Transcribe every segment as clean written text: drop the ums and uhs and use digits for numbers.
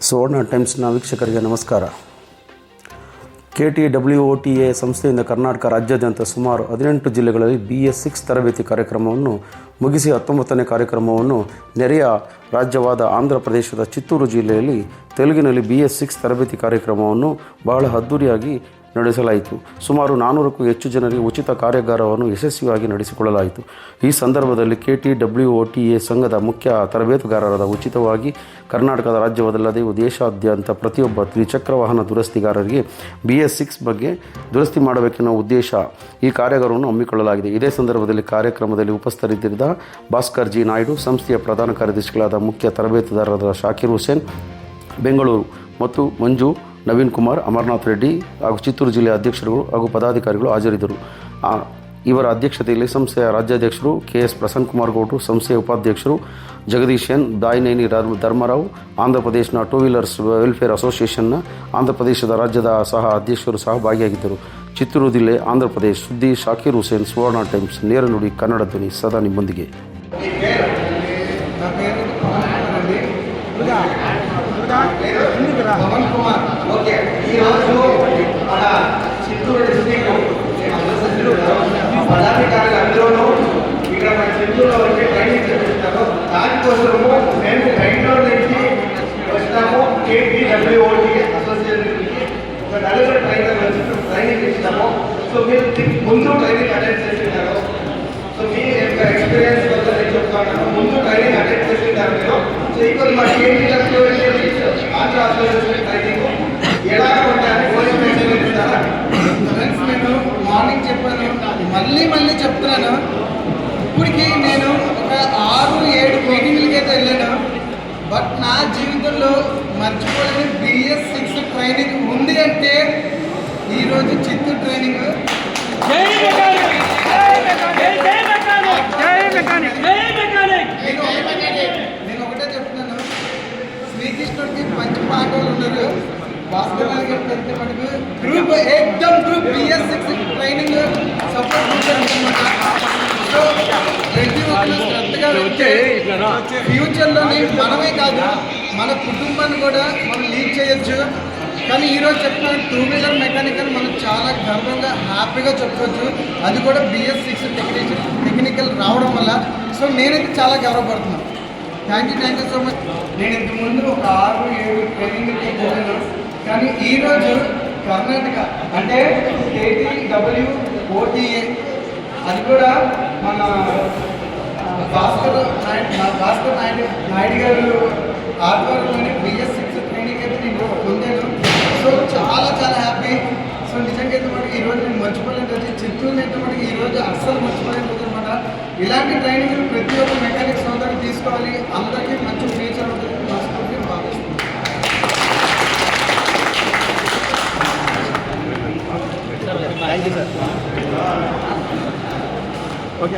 ಸುವರ್ಣ ಟೈಮ್ಸ್ನ ವೀಕ್ಷಕರಿಗೆ ನಮಸ್ಕಾರ. KTWOTA ಸಂಸ್ಥೆಯಿಂದ ಕರ್ನಾಟಕ ರಾಜ್ಯಾದ್ಯಂತ ಸುಮಾರು 18 ಜಿಲ್ಲೆಗಳಲ್ಲಿ BS6 ತರಬೇತಿ ಕಾರ್ಯಕ್ರಮವನ್ನು ಮುಗಿಸಿ 19ನೇ ಕಾರ್ಯಕ್ರಮವನ್ನು ನೆರೆಯ ರಾಜ್ಯವಾದ ಆಂಧ್ರ ಪ್ರದೇಶದ ಚಿತ್ತೂರು ಜಿಲ್ಲೆಯಲ್ಲಿ ತೆಲುಗಿನಲ್ಲಿ BS6 ತರಬೇತಿ ಕಾರ್ಯಕ್ರಮವನ್ನು ಬಹಳ ಅದ್ದೂರಿಯಾಗಿ ನಡೆಸಲಾಯಿತು. ಸುಮಾರು 400ಕ್ಕೂ ಹೆಚ್ಚು ಜನರಿಗೆ ಉಚಿತ ಕಾರ್ಯಾಗಾರವನ್ನು ಯಶಸ್ವಿಯಾಗಿ ನಡೆಸಿಕೊಳ್ಳಲಾಯಿತು. ಈ ಸಂದರ್ಭದಲ್ಲಿ KTWOTA ಸಂಘದ ಮುಖ್ಯ ತರಬೇತುಗಾರರಾದ ಉಚಿತವಾಗಿ ಕರ್ನಾಟಕದ ರಾಜ್ಯವಲ್ಲದೆ ದೇಶಾದ್ಯಂತ ಪ್ರತಿಯೊಬ್ಬ ದ್ವಿಚಕ್ರ ವಾಹನ ದುರಸ್ತಿಗಾರರಿಗೆ BS6 ಬಗ್ಗೆ ದುರಸ್ತಿ ಮಾಡಬೇಕೆನ್ನುವ ಉದ್ದೇಶ ಈ ಕಾರ್ಯಾಗಾರವನ್ನು ಹಮ್ಮಿಕೊಳ್ಳಲಾಗಿದೆ. ಇದೇ ಸಂದರ್ಭದಲ್ಲಿ ಕಾರ್ಯಕ್ರಮದಲ್ಲಿ ಉಪಸ್ಥಿತರಿದ್ದ ಭಾಸ್ಕರ್ ಜಿ ನಾಯ್ಡು, ಸಂಸ್ಥೆಯ ಪ್ರಧಾನ ಕಾರ್ಯದರ್ಶಿಗಳಾದ ಮುಖ್ಯ ತರಬೇತುದಾರರಾದ ಶಾಕಿರ್ ಹುಸೇನ್ ಬೆಂಗಳೂರು ಮತ್ತು ಮಂಜು, ನವೀನ್ ಕುಮಾರ್, ಅಮರನಾಥ್ ರೆಡ್ಡಿ ಹಾಗೂ ಚಿತ್ತೂರು ಜಿಲ್ಲೆಯ ಅಧ್ಯಕ್ಷರುಗಳು ಹಾಗೂ ಪದಾಧಿಕಾರಿಗಳು ಹಾಜರಿದ್ದರು. ಇವರ ಅಧ್ಯಕ್ಷತೆಯಲ್ಲಿ ಸಂಸ್ಥೆಯ ರಾಜ್ಯಾಧ್ಯಕ್ಷರು KS ಪ್ರಸನ್ನ ಕುಮಾರ್ ಗೌಡ್ರು, ಸಂಸ್ಥೆಯ ಉಪಾಧ್ಯಕ್ಷರು ಜಗದೀಶ್ ಎನ್, ದಾಯಿನೇನಿ ಧರ್ಮರಾವ್, ಆಂಧ್ರ ಪ್ರದೇಶನ ಟೂ ವೀಲರ್ಸ್ ವೆಲ್ಫೇರ್ ಅಸೋಸಿಯೇಷನ್ನ ಆಂಧ್ರ ಪ್ರದೇಶದ ರಾಜ್ಯದ ಸಹ ಅಧ್ಯಕ್ಷರು ಸಹ ಭಾಗಿಯಾಗಿದ್ದರು. ಚಿತ್ತೂರು ಜಿಲ್ಲೆ, ಆಂಧ್ರ ಪ್ರದೇಶ. ಸುದ್ದಿ ಶಾಕಿರ್ ಹುಸೇನ್, ಸುವರ್ಣ ಟೈಮ್ಸ್, ನೇರ ನುಡಿ, ಕನ್ನಡ ಧ್ವನಿ, ಸದಾ ನಿಮ್ಮೊಂದಿಗೆ. పవన్ కుమార్ ఓకే ఈరోజు మన చిత్తూరు డిస్ట్రిక్ట్ పదాధికారులు అందరూ ఇక్కడ మన చిత్తూరులో వచ్చి ట్రైనింగ్ చేపిస్తారు. దానికోసము మేము బెంగళూరు నుంచి వస్తాము. KTWOTA అసోసియేషన్ నుంచి ఒక 4 ట్రైనర్ వచ్చి ట్రైనింగ్ ఇస్తాము. సో మీరు ముందు ట్రైనింగ్ అటెండ్ చేస్తున్నారు. సో మీ యొక్క ఎక్స్పీరియన్స్ వల్ల నేను చెప్తాను. ముందు ట్రైనింగ్ అటెండ్ చేస్తున్నారు మీరు. సో ఇక్కడ మా KTWOTA ఆంధ్ర అసోసియేషన్ ట్రైనింగ్ ఎలా ఉంటాయని పోలీస్ స్టేషన్ ఇస్తారా? ఫ్రెండ్స్, నేను మార్నింగ్ చెప్పాను, మళ్ళీ చెప్తున్నాను. ఇప్పటికీ నేను ఒక 6-7 మీటింగ్లకి అయితే వెళ్ళాను. బట్ నా జీవితంలో మర్చిపోలేని BS6 ట్రైనింగ్ ఉంది అంటే ఈరోజు చిత్తూరు ట్రైనింగ్. నేను ఒకటే చెప్తున్నాను, శ్రీకృష్ణుడికి మంచి పాఠాలు ఉన్నారు. వాస్తవానికి చెప్తే మనకు group group BS6 training support ఉంటుందన్నమాట. సో ప్రతి ఒక్కరు శ్రద్ధగా వెళ్తే ఫ్యూచర్లోని మనమే కాదు మన కుటుంబాన్ని కూడా మనం లీడ్ చేయొచ్చు. కానీ ఈరోజు చెప్పిన 2 వీలర్ మెకానికల్ మనం చాలా గర్వంగా హ్యాపీగా చెప్పుకోవచ్చు. అది కూడా BS6 టెక్నికల్ రావడం వల్ల. సో నేనైతే చాలా గర్వపడుతున్నాను. Thank you so much. నేను ఇంతకుముందు ఒక 6-7 ట్రైనింగ్కి పోయాను. కానీ ఈరోజు కర్ణాటక అంటే KTWOTA అది కూడా మన భాస్కర్ నాయుడు గారు ఆధ్వర్యంలోని BS6 ట్రైనింగ్ అయితే నేను పొందాను. సో చాలా హ్యాపీ. సో నిజంగా అయితే మనకి ఈరోజు నేను మర్చిపోలేని రోజు, చిత్తూరు అయితే మనకి ఈరోజు అస్సలు మర్చిపోలేని రోజు అనమాట. ఇలాంటి ట్రైనింగ్లు ప్రతి ఒక్క మెకానిక్ సోదరులు తీసుకోవాలి. అందరికీ మంచి ఫ్యూచర్ ఉంటుంది. మనస్ఫూర్తిగా భావిస్తున్నాను. Thank you sir. ఓకే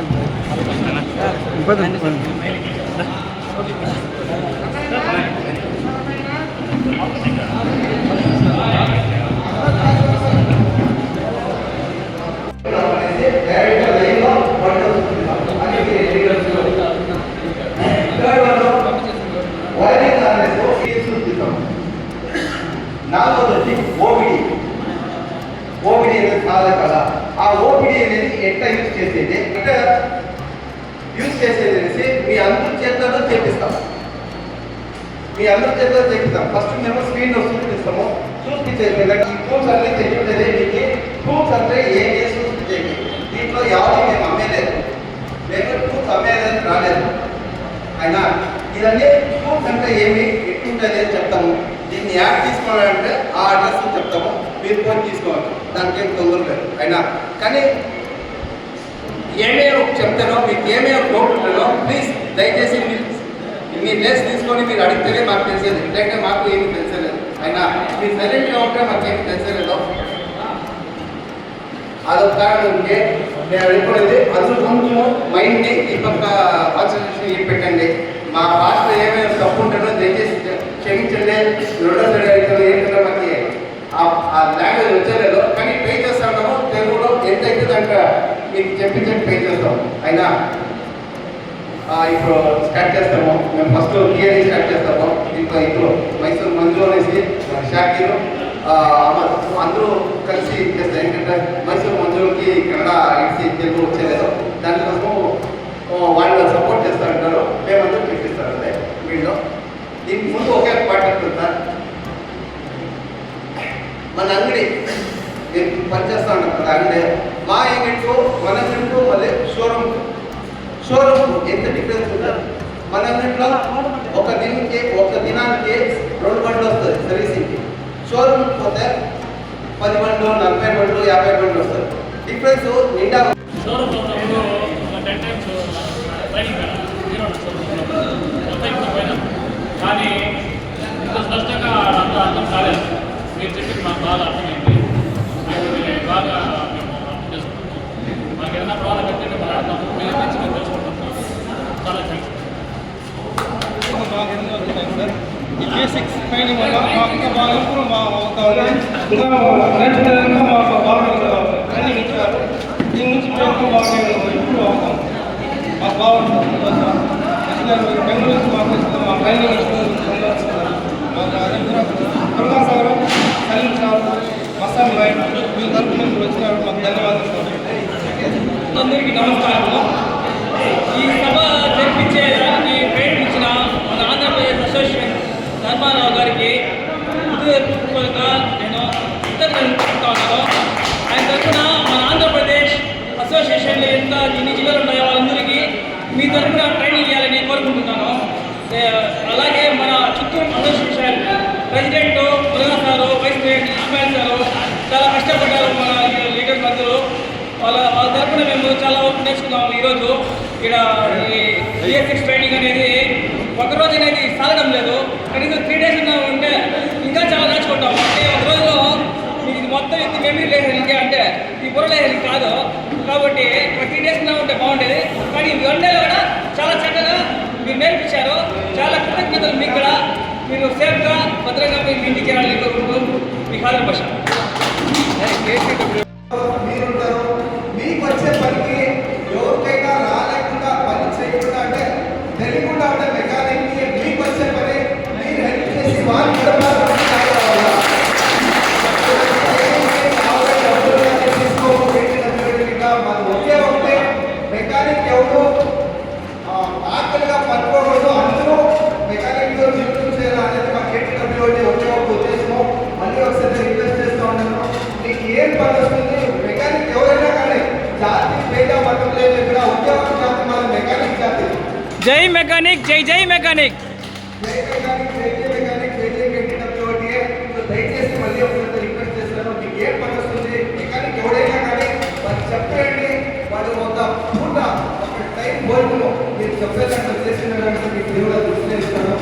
నాలుగోది ఓపిడి అనేది చాలా కదా. ఆ ఓపిడి అనేది ఎట్లా యూజ్ చేసేది అనేసి మీ అందరి చేతుల్లో చేపిస్తాం. ఫస్ట్ మేము స్క్రీన్ చూపిస్తాము. చూపించేది ఈ ప్రూఫ్స్ అన్నీ తెచ్చుంటేది. మీకు ప్రూఫ్స్ అంటే ఏం చూపించేది. దీంట్లో ఎవరు మేము అమ్మేలేదు, ప్రూఫ్స్ అమ్మేదని రాలేదు. అయినా ఇదన్నీ ప్రూఫ్స్ అంటే ఏమి ఎట్టుంటుంది అని చెప్తాము. దీన్ని యాడ్ తీసుకోవాలంటే ఆ అడ్రస్ చెప్తాము, మీరు ఫోన్ తీసుకోవాలి. దానికి ఏం తొందర లేదు. అయినా కానీ ఏమేమి చెప్తానో, మీకు ఏమేమి డౌట్ ఉంటానో ప్లీజ్ దయచేసి మీరు డ్రెస్ తీసుకొని మీరు అడిగితేనే మాకు తెలిసేది. లేకపోతే మాకు ఏమి తెలిసలేదు. అయినా మీరు సైలెంట్గా ఉంటే మాకేమి తెలిసలేదు. అదొక కారణం ఉంటే నేను అడుగుకునేది అసలు కొంచెం మైండ్ని ఈ పక్క కాన్సన్ట్రేషన్ పెట్టండి. మా భాషలో ఏమైనా తప్పు ఉంటుందో దయచేసి క్షమించండి. రెండోసారి ఏంటంటే మాకు ఆ లాంగ్వేజ్ వచ్చేలేదు. కానీ పే చేస్తాము తెలుగులో ఎంత అవుతుందంటే మీకు చెప్పి పే చేస్తాం. అయినా ఇప్పుడు స్టార్ట్ చేస్తాము. మేము ఫస్ట్ థియరీ స్టార్ట్ చేస్తాము. ఇప్పుడు మైసూరు మంజు షాకీరు అమర్ అందరూ కలిసి చేస్తారు. ఏంటంటే మైసూరు మంజులకి కన్నడ ఇడిసి తెలుగు వచ్చేలేదు, దానికోసం వాళ్ళు సపోర్ట్ చేస్తూ ఉంటారు, మేమందరూ చూపిస్తారు. అదే వీళ్ళు దీనికి ముందు ఒకే పాట సార్, మన అంగడి నేను పనిచేస్తూ ఉంటాం కదా అంగడి, మా యూనిట్ మన యూనిట్ మళ్ళీ షోరూమ్ ఎంత డిఫరెన్స్ ఉందా? మన యూనిట్లో ఒక దినానికి 2 బండ్లు వస్తుంది సర్వీసింగ్కి, షోరూమ్ పోతే 10 బండ్లు 40 బండ్లు 50 బండ్లు వస్తుంది. డిఫరెన్స్ నిండా కానీ ఇంత స్పష్టంగా అంతా అర్థం కాలేదు. మీరు చెప్పింది మాకు బాగా అర్థమైంది, బాగా మేము అర్థం చేసుకుంటాం. మాకు ఏదైనా ప్రాబ్లం పెట్టండి మాట్లాడతాము, మీరు నుంచి మేము తెలుసుకుంటాం. చాలా థ్యాంక్స్. బాగా ఎన్నో అవుతున్నాయి సార్. ఈ బేసిక్స్ ట్రైనింగ్ వల్ల మాకు ఇంకా బాగా ఇంప్రూవ్ అవుతా ఉంది. ఇంకా నెక్స్ట్ మాకు బాగా ట్రైనింగ్ ఇచ్చారు. దీని నుంచి మేము బాగా ఇంప్రూవ్ అవుతాం. మాకు బాగుంటుంది. బెంగళూరు నుంచి మాకు ట్రైనింగ్ ఇస్తున్నారు. మాకు అదే దుర్గా సార్, సలీం సార్, మసాన్ భాయ్ వీళ్ళ తరఫు నుంచి వచ్చినారు. మాకు ధన్యవాదాలు. అందరికీ నమస్కారము. ఈ సభ జరిపించేదానికి ప్రేరేపించిన మన ఆంధ్రప్రదేశ్ అసోసియేషన్ ధర్మారావు గారికి హృదయపూర్వకంగా నేను కృతజ్ఞతలు చెప్తా ఉన్నాను. ఆయన తరఫున మన ఆంధ్రప్రదేశ్ అసోసియేషన్లో ఎన్ని జిల్లాలు ఉన్నాయో వాళ్ళందరికీ మీ తరఫున ట్రైనింగ్ ఇవ్వాలని కోరుకుంటున్నాను. అలాగే మన Chittoor association president Muruga sir, vice president Ismail sir చాలా కష్టపడ్డారు. మన లీడర్స్ అందరూ వాళ్ళ తరఫున మేము చాలా వర్క్ నేర్చుకున్నాము. ఈరోజు ఇక్కడ ఈ BS6 ట్రైనింగ్ అనేది ఒకరోజు అనేది సాగడం లేదు, కనీసం 3 days ఉంటే ఇంకా చాలా నేర్చుకుంటాము. అంటే ఒక రోజులో మీకు ఇది మొత్తం ఎత్తి మెమరీ లేని అంటే ఈ బుర్రలేని కాదు, కాబట్టి ఒక 3 days ఉంటే బాగుండేది. కానీ 1 day కూడా చాలా చక్కగా మీరు నేర్పించారు. చాలా కృతజ్ఞతలు మీకు కూడా. మీరు సేఫ్గా భద్రంగా మీరు ఇంటికి వెళ్ళాలని కోరుకుంటూ మీకు హాజరు భాష. మీరుంటారు, మీకు వచ్చే పనికి ఎవరికైనా రాలేకుండా పని చేయకుండా అంటే తెలియకుండా ఉంటే మెకానిక్కి మీకు వచ్చే పని మీరు హెల్ప్ చేసి వాళ్ళు మనం ఒకే ఒకటే మెకానిక్ ఎవరు ఆకలిగా పనుకోకూడదు, అందరూ మెకానిక్ జీవితం చేయాలి అనేది మా KTWD ఒకే ఒక ఉద్దేశము. మళ్ళీ ఒకసారి రిక్వెస్ట్ చేస్తూ ఉన్నాను, మీకు ఏం పని వస్తుంది మెకానిక్ ఎవరైనా కానీ జాతి పేద మతం లేదు, ఇక్కడ ఒకే ఒక జాతి మన మెకానిక్ జాతి. జై మెకానిక్, జై జై మెకానిక్. జై మెకానిక్, జై జై మెకానిక్, జై జై KTWD. సో దయచేసి మళ్ళీ ఒకసారి రిక్వెస్ట్ చేస్తాను, మీకు ఏం పని వస్తుంది మెకానిక్ ఎవరైనా కానీ వాళ్ళు చెప్పండి. వాళ్ళు ఒక పూట ఒక టైం భోజనము మీరు చెప్పేదాన్ని చేసిన మీకు దేవుడు దృష్టి ఇస్తాను.